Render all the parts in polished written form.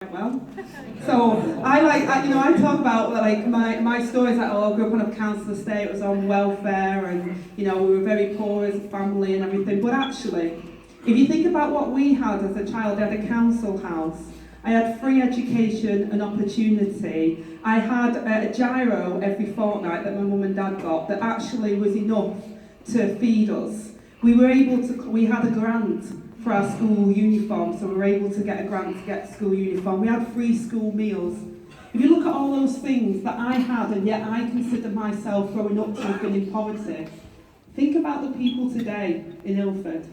Well, so I talk about like my stories that I grew up on a council estate, was on welfare, and we were very poor as a family and everything. But actually, if you think about what we had as a child, I had a council house. I had free education and opportunity. I had a gyro every fortnight that my mum and dad got that actually was enough to feed us. We had a grant for our school uniform, so we were able to get a grant to get school uniform. We had free school meals. If you look at all those things that I had, and yet I consider myself growing up to have been in poverty, think about the people today in Ilford,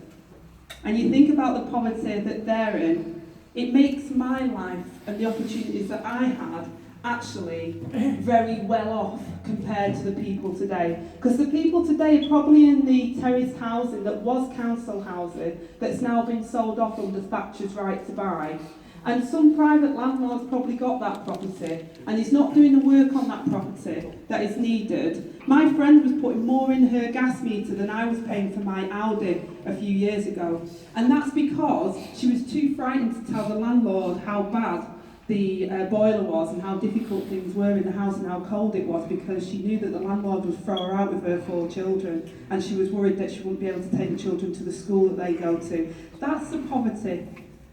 and you think about the poverty that they're in. It makes my life and the opportunities that I had actually very well off compared to the people today. Because the people today are probably in the terraced housing that was council housing that's now been sold off under Thatcher's right to buy. And some private landlord's probably got that property and is not doing the work on that property that is needed. My friend was putting more in her gas meter than I was paying for my Audi a few years ago. And that's because she was too frightened to tell the landlord how bad the boiler was and how difficult things were in the house and how cold it was, because she knew that the landlord would throw her out with her 4 children, and she was worried that she wouldn't be able to take the children to the school that they go to. That's the poverty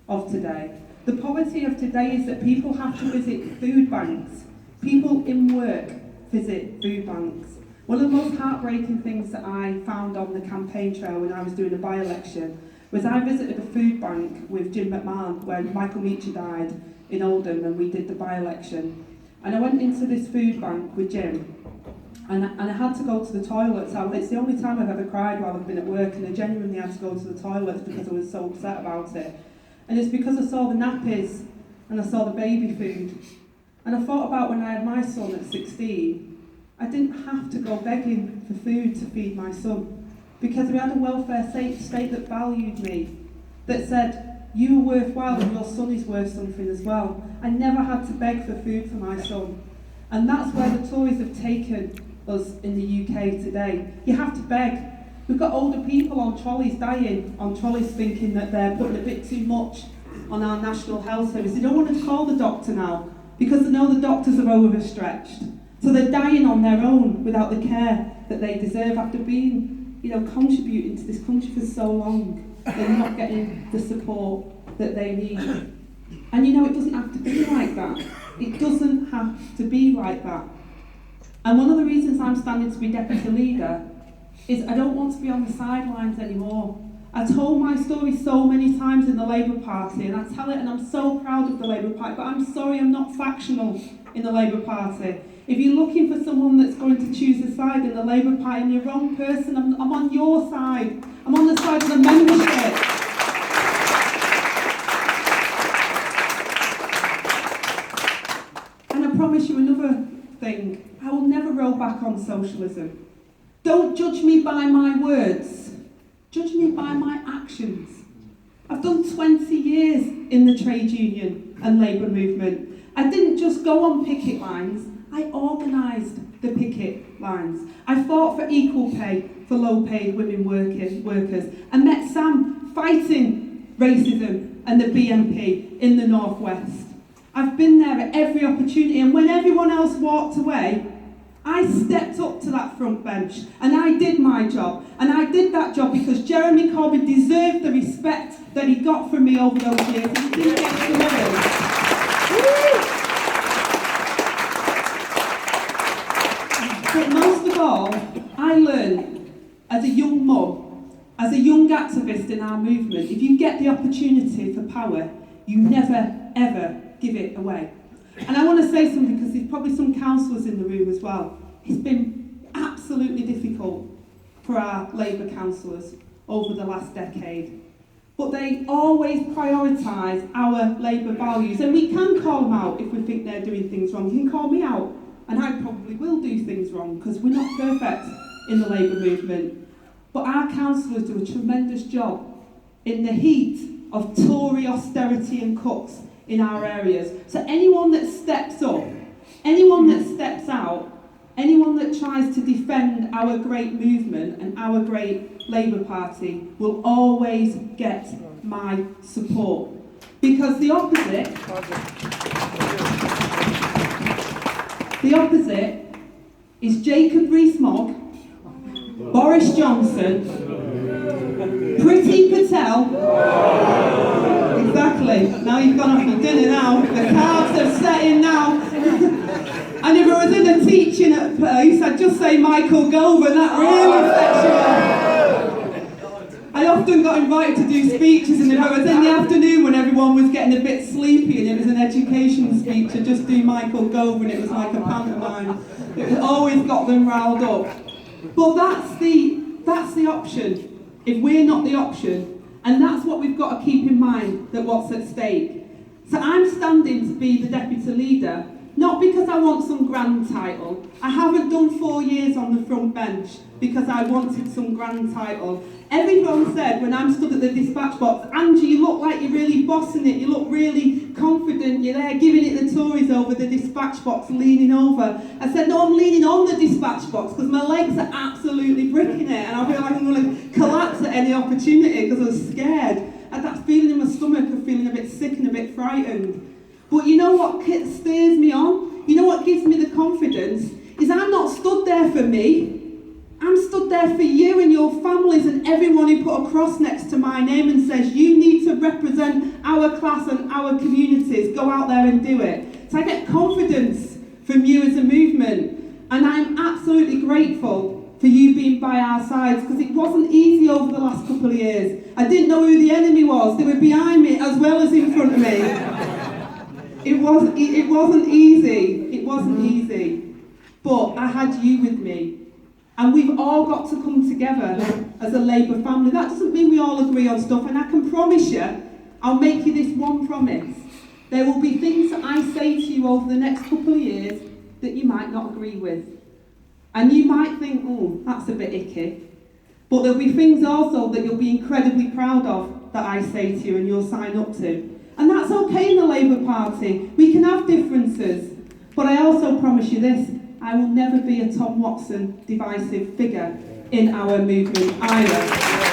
of today. The poverty of today is that people have to visit food banks. People in work visit food banks. One of the most heartbreaking things that I found on the campaign trail when I was doing a by-election was I visited a food bank with Jim McMahon when Michael Meacher died in Oldham, and we did the by-election. And I went into this food bank with Jim, and I had to go to the toilet. So it's the only time I've ever cried while I've been at work, and I genuinely had to go to the toilet because I was so upset about it. And it's because I saw the nappies and I saw the baby food. And I thought about when I had my son at 16, I didn't have to go begging for food to feed my son, because we had a welfare state that valued me, that said, you are worthwhile and your son is worth something as well. I never had to beg for food for my son. And that's where the Tories have taken us in the UK today. You have to beg. We've got older people on trolleys dying, on trolleys thinking that they're putting a bit too much on our National Health Service. They don't want to call the doctor now because they know the doctors are overstretched. So they're dying on their own without the care that they deserve after being, contributing to this country for so long. They're not getting the support that they need. And it doesn't have to be like that. It doesn't have to be like that. And one of the reasons I'm standing to be deputy leader is I don't want to be on the sidelines anymore. I told my story so many times in the Labour Party, and I tell it and I'm so proud of the Labour Party, but I'm sorry I'm not factional in the Labour Party. If you're looking for someone that's going to choose a side in the Labour Party, and you're the wrong person, I'm on your side. I'm on the side of the membership. And I promise you another thing, I will never roll back on socialism. Don't judge me by my words, judge me by my actions. I've done 20 years in the trade union and labour movement. I didn't just go on picket lines, I organised the picket lines. I fought for equal pay for low-paid women workers. I met Sam fighting racism and the BNP in the North West. I've been there at every opportunity, and when everyone else walked away, I stepped up to that front bench and I did my job. And I did that job because Jeremy Corbyn deserved the respect that he got from me over those years. And he didn't get to But most of all, I learned as a young mum, as a young activist in our movement, if you get the opportunity for power, you never, ever give it away. And I want to say something, because there's probably some councillors in the room as well. It's been absolutely difficult for our Labour councillors over the last decade. But they always prioritise our Labour values. And we can call them out if we think they're doing things wrong. You can call me out, and I probably will do things wrong, because we're not perfect in the Labour movement. But our councillors do a tremendous job in the heat of Tory austerity and cuts in our areas. So anyone that steps up, anyone that steps out, anyone that tries to defend our great movement and our great Labour Party will always get my support. Because the opposite is Jacob Rees-Mogg, Boris Johnson, Priti Patel. Exactly. Now you've gone off your dinner now. The cards have set in now. And if I was in a teaching place, I'd just say Michael Gove, and that really sets you off. I often got invited to do speeches, and if I was in the afternoon when everyone was getting a bit sleepy and it was an education speech, I'd just do Michael Gove, and it was like a pantomime. It always got them riled up. But that's the option. If we're not the option, and that's what we've got to keep in mind, that what's at stake. So I'm standing to be the deputy leader, not because I want some grand title. I haven't done 4 years on the front bench because I wanted some grand title. Everyone said when I'm stood at the dispatch box, Angie, you look like you're really bossing it, you look really confident, you're there giving it the Tories over the dispatch box, leaning over. I said, no, I'm leaning on the dispatch box because my legs are absolutely bricking it and I feel like I'm going to collapse at any opportunity because I'm scared. And that feeling in my stomach of feeling a bit sick and a bit frightened. But you know what steers me on? You know what gives me the confidence? Is I'm not stood there for me. I'm stood there for you and your families and everyone who put a cross next to my name and says, you need to represent our class and our communities. Go out there and do it. So I get confidence from you as a movement. And I'm absolutely grateful for you being by our sides because it wasn't easy over the last couple of years. I didn't know who the enemy was. They were behind me as well as in front of me. It wasn't easy. It wasn't easy. But I had you with me. And we've all got to come together as a Labour family. That doesn't mean we all agree on stuff. And I can promise you, I'll make you this one promise. There will be things that I say to you over the next couple of years that you might not agree with. And you might think, oh, that's a bit icky. But there'll be things also that you'll be incredibly proud of that I say to you and you'll sign up to. And that's okay in the Labour Party. We can have differences. But I also promise you this, I will never be a Tom Watson divisive figure in our movement either.